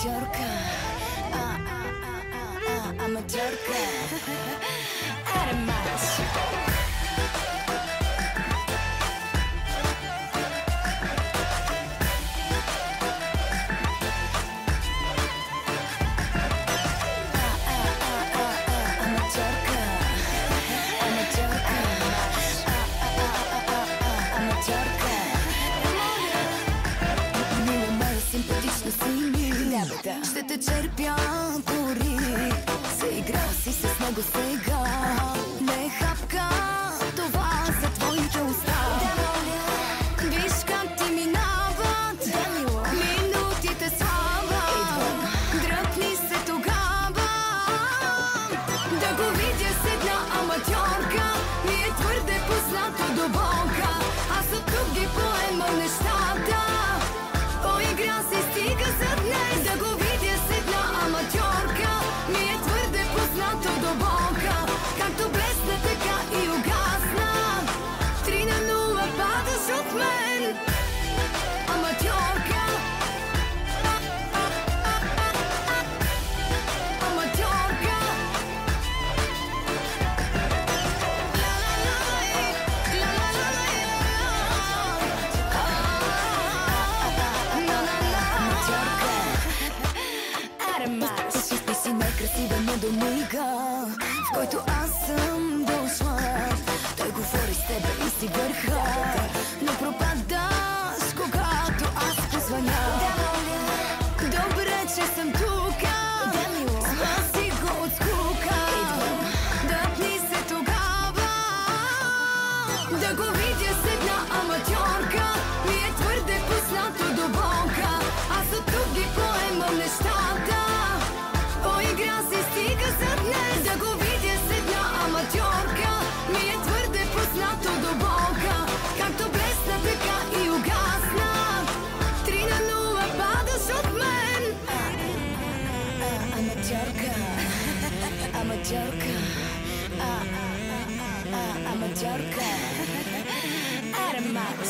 Аматьорка, аматьорка, аромат. Ще те черпя дори. Заиграл си с него сега. Не хапка това за твоите уста. Виж как ти минават минутите слава. Дръпни се тогава. Да го видя с една аматьорка ми е твърде познато до болка. Аз от тук ги поемам нещата. Поигра си, стига за днес. Да го видя с една аматьорка ми е твърде познато до болка. Както блесна, така и угасна. 3-0 падаш от мен. Аматьорка. Аматьорка. Ти си най-красива на домига, в който аз съм дошла. Той говори с тебе и си върха, но пропадаш, когато аз позвъня. Добре, че съм тука, спаси го от скука. Дъпни се тогава. Да го видя с една аматьорка ми е твърде познато до болка. Аз от тук ги поемам нещата. Поигра си, стига за днес. Да го видя с една аматьорка ми е твърде познато до болка. Както блесна, така и угасна. 3-0 падаш от мен. Аматьорка. Аматьорка, аматьорка, аромат.